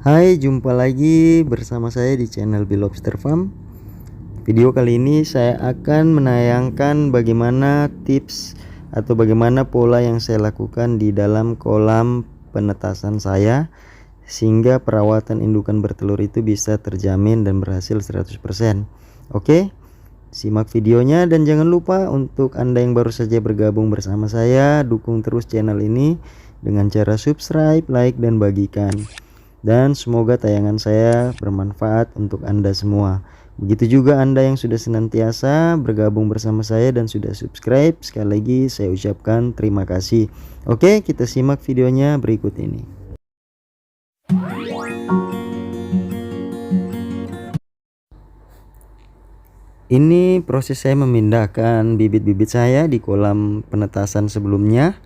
Hai, jumpa lagi bersama saya di channel Bill Lobster Farm. Video kali ini saya akan menayangkan bagaimana tips atau bagaimana pola yang saya lakukan di dalam kolam penetasan saya sehingga perawatan indukan bertelur itu bisa terjamin dan berhasil 100%. Oke, simak videonya dan jangan lupa untuk Anda yang baru saja bergabung bersama saya, dukung terus channel ini dengan cara subscribe, like, dan bagikan. Dan semoga tayangan saya bermanfaat untuk Anda semua. Begitu juga Anda yang sudah senantiasa bergabung bersama saya dan sudah subscribe. Sekali lagi saya ucapkan terima kasih. Oke, kita simak videonya berikut ini. Ini proses saya memindahkan bibit-bibit saya di kolam penetasan sebelumnya.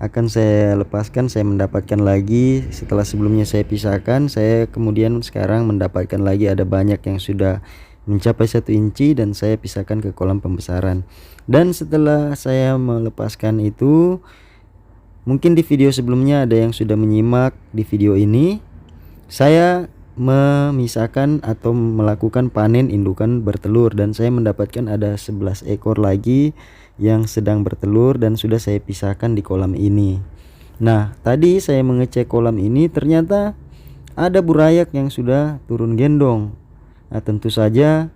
Akan saya lepaskan, saya mendapatkan lagi. Setelah sebelumnya saya pisahkan, saya kemudian sekarang mendapatkan lagi ada banyak yang sudah mencapai 1 inci dan saya pisahkan ke kolam pembesaran. Dan setelah saya melepaskan itu, mungkin di video sebelumnya ada yang sudah menyimak. Di video ini saya memisahkan atau melakukan panen indukan bertelur dan saya mendapatkan ada 11 ekor lagi yang sedang bertelur dan sudah saya pisahkan di kolam ini. Nah, tadi saya mengecek kolam ini ternyata ada burayak yang sudah turun gendong. Nah, tentu saja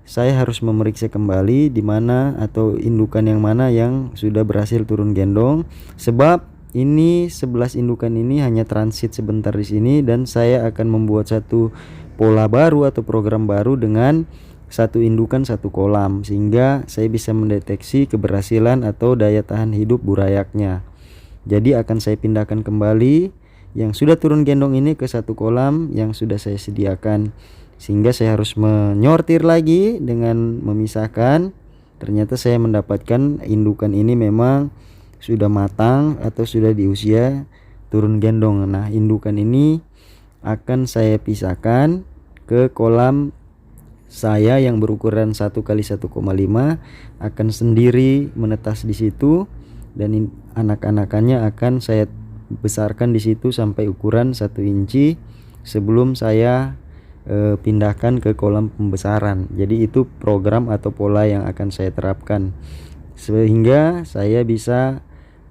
saya harus memeriksa kembali di mana atau indukan yang mana yang sudah berhasil turun gendong, sebab ini 11 indukan ini hanya transit sebentar di sini dan saya akan membuat satu pola baru atau program baru dengan satu indukan satu kolam sehingga saya bisa mendeteksi keberhasilan atau daya tahan hidup burayaknya. Jadi akan saya pindahkan kembali yang sudah turun gendong ini ke satu kolam yang sudah saya sediakan, sehingga saya harus menyortir lagi dengan memisahkan. Ternyata saya mendapatkan indukan ini memang sudah matang atau sudah di usia turun gendong. Nah, indukan ini akan saya pisahkan ke kolam saya yang berukuran 1 kali 1,5 akan sendiri menetas di situ dan anak-anakannya akan saya besarkan di situ sampai ukuran 1 inci sebelum saya pindahkan ke kolam pembesaran. Jadi itu program atau pola yang akan saya terapkan sehingga saya bisa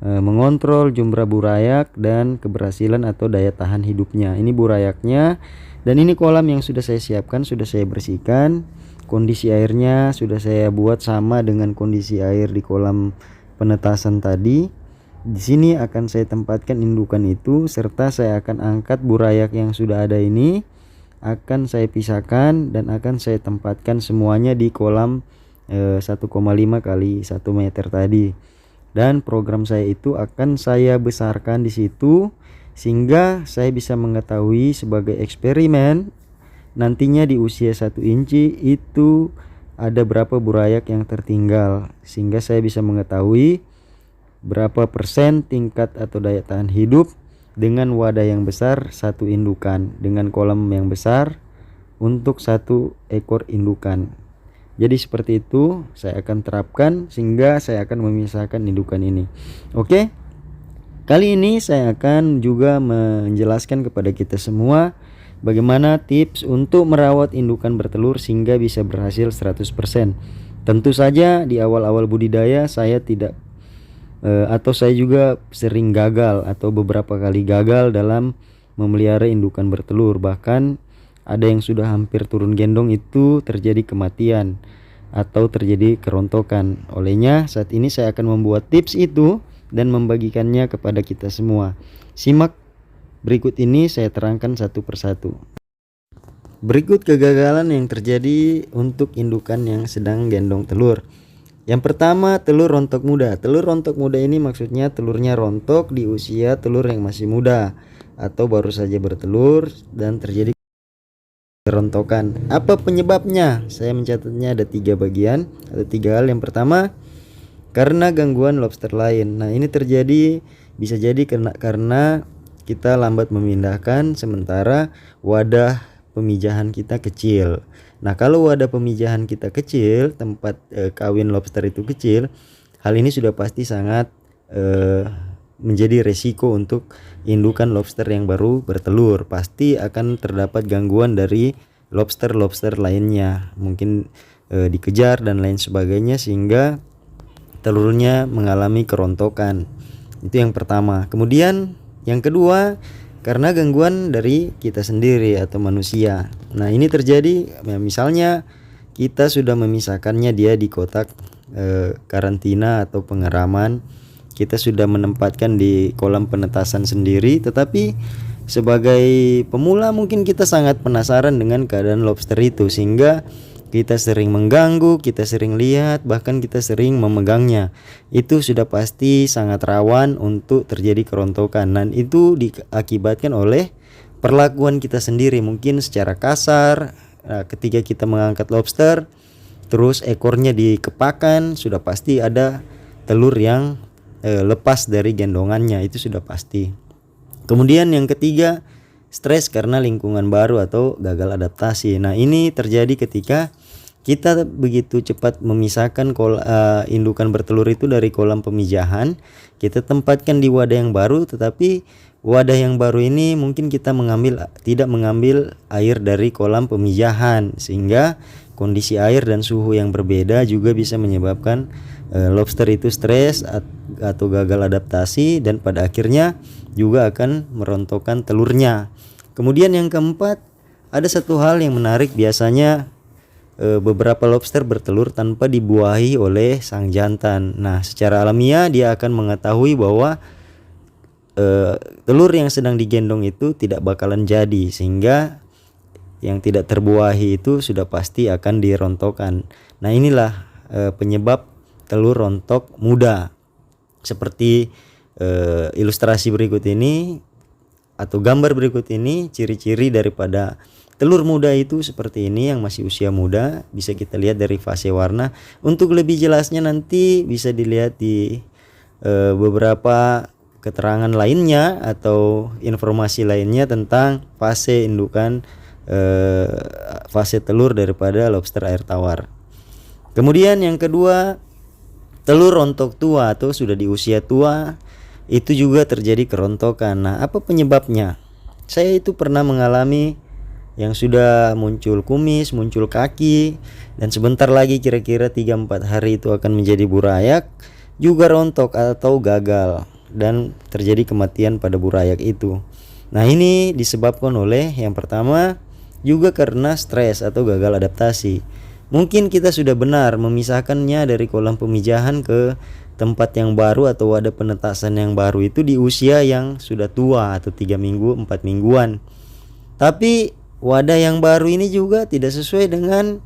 mengontrol jumlah burayak dan keberhasilan atau daya tahan hidupnya. Ini burayaknya dan ini kolam yang sudah saya siapkan, sudah saya bersihkan. Kondisi airnya sudah saya buat sama dengan kondisi air di kolam penetasan tadi. Di sini akan saya tempatkan indukan itu serta saya akan angkat burayak yang sudah ada ini, akan saya pisahkan dan akan saya tempatkan semuanya di kolam 1,5 kali 1 meter tadi. Dan program saya itu akan saya besarkan di situ sehingga saya bisa mengetahui sebagai eksperimen nantinya di usia 1 inci itu ada berapa burayak yang tertinggal, sehingga saya bisa mengetahui berapa persen tingkat atau daya tahan hidup dengan wadah yang besar satu indukan, dengan kolam yang besar untuk 1 ekor indukan. Jadi seperti itu saya akan terapkan sehingga saya akan memisahkan indukan ini. Oke, kali ini saya akan juga menjelaskan kepada kita semua bagaimana tips untuk merawat indukan bertelur sehingga bisa berhasil 100%. Tentu saja di awal-awal budidaya saya tidak atau saya juga sering gagal atau beberapa kali gagal dalam memelihara indukan bertelur. Bahkan ada yang sudah hampir turun gendong itu terjadi kematian atau terjadi kerontokan. Olehnya saat ini saya akan membuat tips itu dan membagikannya kepada kita semua. Simak berikut ini, saya terangkan satu persatu. Berikut kegagalan yang terjadi untuk indukan yang sedang gendong telur. Yang pertama, telur rontok muda. Telur rontok muda ini maksudnya telurnya rontok di usia telur yang masih muda atau baru saja bertelur dan terjadi kerontokan. Apa penyebabnya? Saya mencatatnya ada 3 bagian atau 3 hal. Yang pertama, karena gangguan lobster lain. Nah, ini terjadi bisa jadi karena kita lambat memindahkan sementara wadah pemijahan kita kecil. Nah, kalau wadah pemijahan kita kecil, tempat kawin lobster itu kecil, hal ini sudah pasti sangat menjadi resiko untuk indukan lobster yang baru bertelur. Pasti akan terdapat gangguan dari lobster-lobster lainnya, mungkin dikejar dan lain sebagainya, sehingga telurnya mengalami kerontokan. Itu yang pertama. Kemudian yang kedua, karena gangguan dari kita sendiri atau manusia. Nah, ini terjadi misalnya kita sudah memisahkannya dia di kotak karantina atau pengeraman. Kita sudah menempatkan di kolam penetasan sendiri, tetapi sebagai pemula mungkin kita sangat penasaran dengan keadaan lobster itu, sehingga kita sering mengganggu, kita sering lihat, bahkan kita sering memegangnya. Itu sudah pasti sangat rawan untuk terjadi kerontokan, dan itu diakibatkan oleh perlakuan kita sendiri, mungkin secara kasar. Ketika kita mengangkat lobster, terus ekornya dikepakan, sudah pasti ada telur yang lepas dari gendongannya, itu sudah pasti. Kemudian yang ketiga, stres karena lingkungan baru atau gagal adaptasi. Nah, ini terjadi ketika kita begitu cepat memisahkan indukan bertelur itu dari kolam pemijahan. Kita tempatkan di wadah yang baru, tetapi wadah yang baru ini mungkin kita tidak mengambil air dari kolam pemijahan, sehingga kondisi air dan suhu yang berbeda juga bisa menyebabkan lobster itu stres atau gagal adaptasi, dan pada akhirnya juga akan merontokkan telurnya. Kemudian yang keempat, ada satu hal yang menarik. Biasanya beberapa lobster bertelur tanpa dibuahi oleh sang jantan. Nah, secara alamiah dia akan mengetahui bahwa telur yang sedang digendong itu tidak bakalan jadi, sehingga yang tidak terbuahi itu sudah pasti akan dirontokkan. Nah, inilah penyebab telur rontok muda. Seperti ilustrasi berikut ini atau gambar berikut ini, ciri-ciri daripada telur muda itu seperti ini, yang masih usia muda. Bisa kita lihat dari fase warna. Untuk lebih jelasnya nanti bisa dilihat di beberapa keterangan lainnya atau informasi lainnya tentang fase indukan, fase telur daripada lobster air tawar. Kemudian yang kedua, telur rontok tua atau sudah di usia tua, itu juga terjadi kerontokan. Nah, apa penyebabnya? Saya itu pernah mengalami yang sudah muncul kumis, muncul kaki, dan sebentar lagi kira-kira 3-4 hari itu akan menjadi burayak, juga rontok atau gagal, dan terjadi kematian pada burayak itu. Nah, ini disebabkan oleh yang pertama juga karena stres atau gagal adaptasi. Mungkin kita sudah benar memisahkannya dari kolam pemijahan ke tempat yang baru atau wadah penetasan yang baru itu di usia yang sudah tua atau 3 minggu, 4 mingguan. Tapi wadah yang baru ini juga tidak sesuai dengan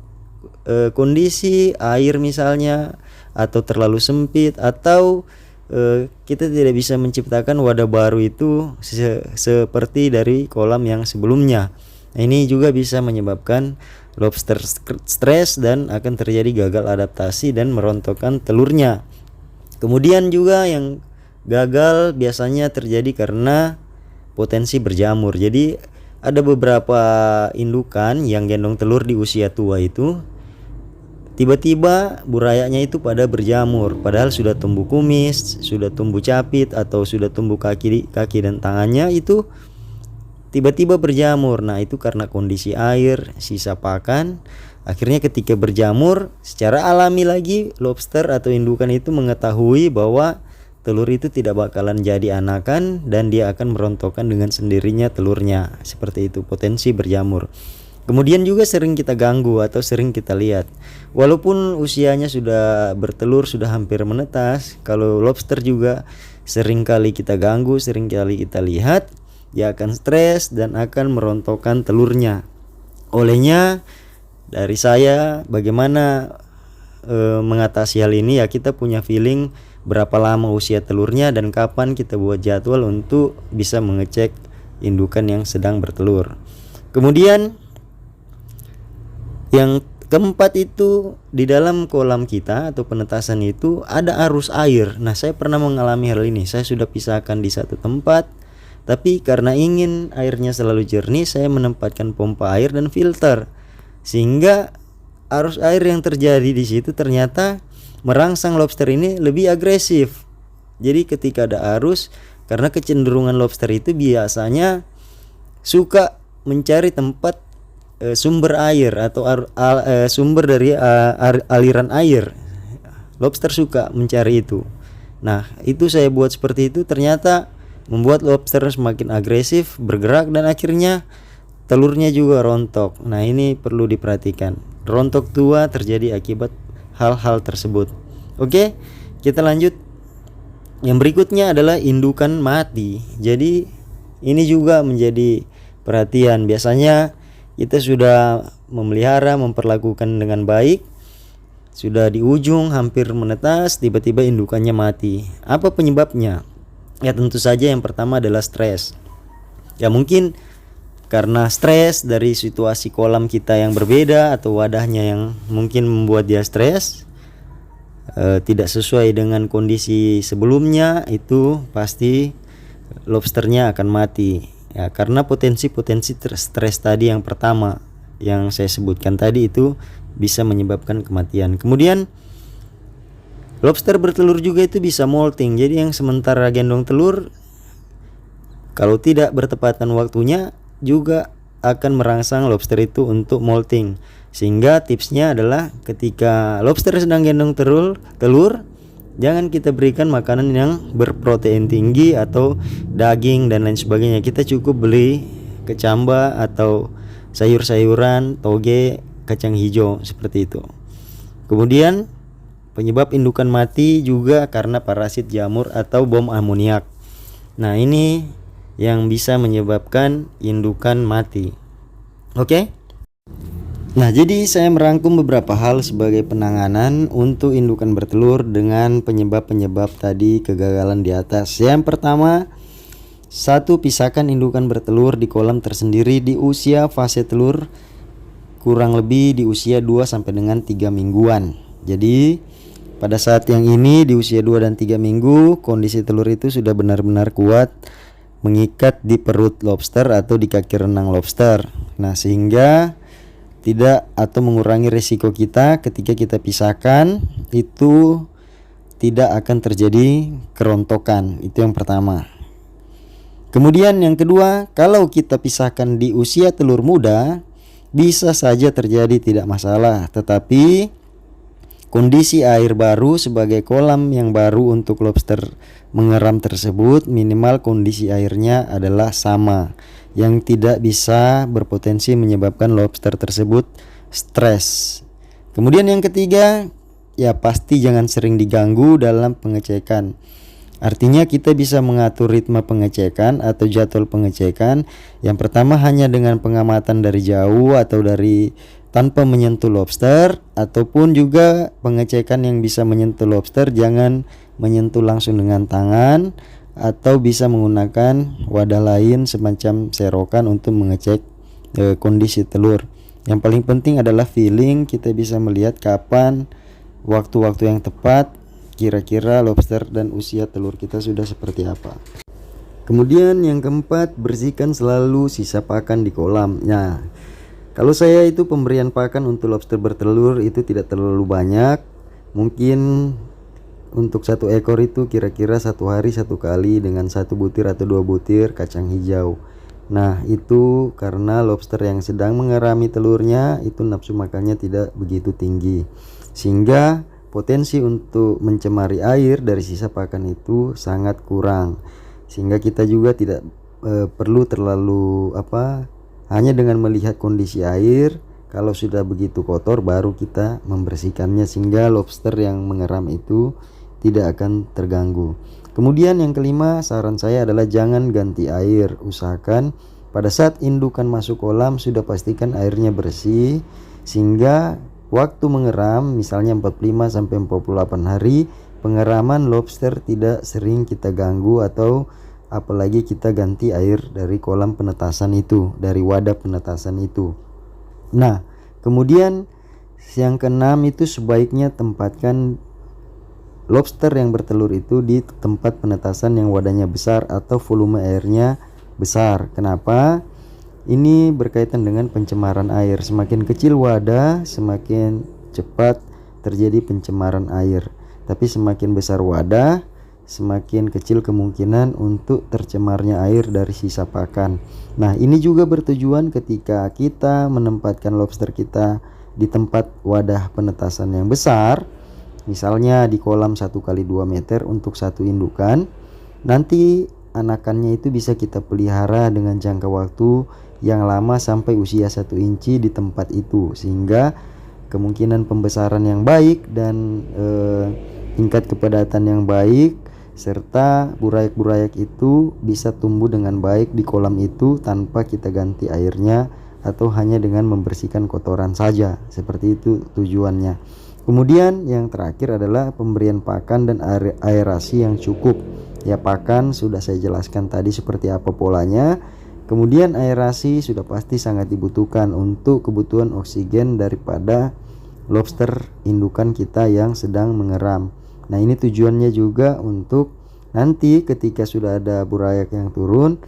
kondisi air misalnya, atau terlalu sempit, atau kita tidak bisa menciptakan wadah baru itu seperti dari kolam yang sebelumnya. Nah, ini juga bisa menyebabkan lobster stres dan akan terjadi gagal adaptasi dan merontokkan telurnya. Kemudian juga yang gagal biasanya terjadi karena potensi berjamur. Jadi ada beberapa indukan yang gendong telur di usia tua itu, tiba-tiba burayaknya itu pada berjamur, padahal sudah tumbuh kumis, sudah tumbuh capit, atau sudah tumbuh kaki dan tangannya itu tiba-tiba berjamur. Nah, itu karena kondisi air, sisa pakan. Akhirnya ketika berjamur, secara alami lagi lobster atau indukan itu mengetahui bahwa telur itu tidak bakalan jadi anakan, dan dia akan merontokkan dengan sendirinya telurnya. Seperti itu, potensi berjamur. Kemudian juga sering kita ganggu atau sering kita lihat, walaupun usianya sudah bertelur, sudah hampir menetas, kalau lobster juga sering kali kita ganggu, sering kali kita lihat, dia akan stres dan akan merontokkan telurnya. Olehnya dari saya, bagaimana mengatasi hal ini, ya kita punya feeling berapa lama usia telurnya dan kapan kita buat jadwal untuk bisa mengecek indukan yang sedang bertelur. Kemudian yang keempat itu, di dalam kolam kita atau penetasan itu ada arus air. Nah, saya pernah mengalami hal ini. Saya sudah pisahkan di satu tempat, tapi karena ingin airnya selalu jernih, saya menempatkan pompa air dan filter, sehingga arus air yang terjadi di situ ternyata merangsang lobster ini lebih agresif. Jadi ketika ada arus, Karena kecenderungan lobster itu biasanya suka mencari tempat sumber air atau sumber dari aliran air. Lobster suka mencari itu. Nah, itu saya buat seperti itu, ternyata membuat lobster semakin agresif, bergerak, dan akhirnya telurnya juga rontok. Nah, ini perlu diperhatikan. Rontok tua terjadi akibat hal-hal tersebut. Oke, kita lanjut. Yang berikutnya adalah indukan mati. Jadi ini juga menjadi perhatian. Biasanya kita sudah memelihara, memperlakukan dengan baik, sudah di ujung hampir menetas, tiba-tiba indukannya mati. Apa penyebabnya? Ya tentu saja yang pertama adalah stres. Ya mungkin karena stres dari situasi kolam kita yang berbeda atau wadahnya yang mungkin membuat dia stres, tidak sesuai dengan kondisi sebelumnya, itu pasti lobsternya akan mati. Ya karena potensi-potensi stres tadi yang pertama yang saya sebutkan tadi itu bisa menyebabkan kematian. Kemudian lobster bertelur juga itu bisa molting. Jadi yang sementara gendong telur, kalau tidak bertepatan waktunya juga akan merangsang lobster itu untuk molting. Sehingga tipsnya adalah ketika lobster sedang gendong telur, jangan kita berikan makanan yang berprotein tinggi atau daging dan lain sebagainya. Kita cukup beli kecamba atau sayur-sayuran, toge, kacang hijau, seperti itu. Kemudian penyebab indukan mati juga karena parasit jamur atau bom amoniak. Nah, ini yang bisa menyebabkan indukan mati. Oke? Nah, jadi saya merangkum beberapa hal sebagai penanganan untuk indukan bertelur dengan penyebab-penyebab tadi kegagalan di atas. Yang pertama, 1. Pisahkan indukan bertelur di kolam tersendiri di usia fase telur kurang lebih di usia 2 sampai dengan 3 mingguan. Jadi pada saat yang ini di usia 2 dan 3 minggu, kondisi telur itu sudah benar-benar kuat mengikat di perut lobster atau di kaki renang lobster. Nah, sehingga tidak atau mengurangi risiko kita ketika kita pisahkan itu tidak akan terjadi kerontokan. Itu yang pertama. Kemudian yang kedua, kalau kita pisahkan di usia telur muda, bisa saja terjadi tidak masalah, tetapi kondisi air baru sebagai kolam yang baru untuk lobster mengeram tersebut, minimal kondisi airnya adalah sama, yang tidak bisa berpotensi menyebabkan lobster tersebut stres. Kemudian yang ketiga, ya pasti jangan sering diganggu dalam pengecekan. Artinya kita bisa mengatur ritme pengecekan atau jadwal pengecekan. Yang pertama hanya dengan pengamatan dari jauh atau dari tanpa menyentuh lobster, ataupun juga pengecekan yang bisa menyentuh lobster jangan menyentuh langsung dengan tangan, atau bisa menggunakan wadah lain semacam serokan untuk mengecek kondisi telur. Yang paling penting adalah feeling, kita bisa melihat kapan waktu-waktu yang tepat kira-kira lobster dan usia telur kita sudah seperti apa. Kemudian yang keempat, bersihkan selalu sisa pakan di kolam. Nah, kalau saya itu pemberian pakan untuk lobster bertelur itu tidak terlalu banyak. Mungkin untuk satu ekor itu kira-kira 1 hari 1 kali dengan 1 butir atau 2 butir kacang hijau. Nah, itu karena lobster yang sedang mengerami telurnya itu nafsu makannya tidak begitu tinggi, sehingga potensi untuk mencemari air dari sisa pakan itu sangat kurang. Sehingga kita juga tidak perlu terlalu hanya dengan melihat kondisi air, kalau sudah begitu kotor baru kita membersihkannya, sehingga lobster yang mengeram itu tidak akan terganggu. Kemudian yang kelima, saran saya adalah jangan ganti air. Usahakan pada saat indukan masuk kolam sudah pastikan airnya bersih, sehingga waktu mengeram misalnya 45 sampai 48 hari pengeraman lobster tidak sering kita ganggu, atau apalagi kita ganti air dari kolam penetasan itu, dari wadah penetasan itu. Nah, kemudian yang keenam itu sebaiknya tempatkan lobster yang bertelur itu di tempat penetasan yang wadahnya besar atau volume airnya besar. Kenapa? Ini berkaitan dengan pencemaran air. Semakin kecil wadah, semakin cepat terjadi pencemaran air. Tapi semakin besar wadah, semakin kecil kemungkinan untuk tercemarnya air dari sisa pakan. Nah, ini juga bertujuan ketika kita menempatkan lobster kita di tempat wadah penetasan yang besar, misalnya di kolam 1 x 2 meter untuk satu indukan. Nanti anakannya itu bisa kita pelihara dengan jangka waktu yang lama sampai usia 1 inci di tempat itu, sehingga kemungkinan pembesaran yang baik dan tingkat kepadatan yang baik serta burayak-burayak itu bisa tumbuh dengan baik di kolam itu tanpa kita ganti airnya atau hanya dengan membersihkan kotoran saja. Seperti itu tujuannya. Kemudian yang terakhir adalah pemberian pakan dan aerasi yang cukup. Ya, pakan sudah saya jelaskan tadi seperti apa polanya. Kemudian aerasi sudah pasti sangat dibutuhkan untuk kebutuhan oksigen daripada lobster indukan kita yang sedang mengeram. Nah, ini tujuannya juga untuk nanti ketika sudah ada burayak yang turun,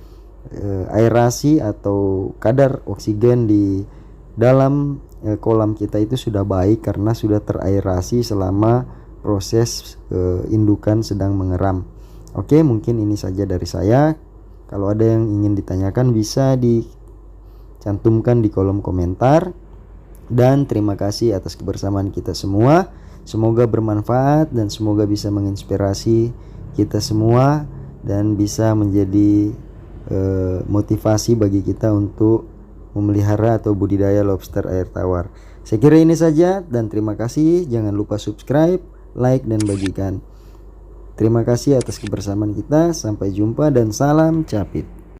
aerasi atau kadar oksigen di dalam kolam kita itu sudah baik karena sudah teraerasi selama proses indukan sedang mengeram. Oke, mungkin ini saja dari saya. Kalau ada yang ingin ditanyakan bisa dicantumkan di kolom komentar. Dan terima kasih atas kebersamaan kita semua. Semoga bermanfaat dan semoga bisa menginspirasi kita semua dan bisa menjadi motivasi bagi kita untuk memelihara atau budidaya lobster air tawar. Saya kira ini saja dan terima kasih. Jangan lupa subscribe, like, dan bagikan. Terima kasih atas kebersamaan kita. Sampai jumpa dan salam capit.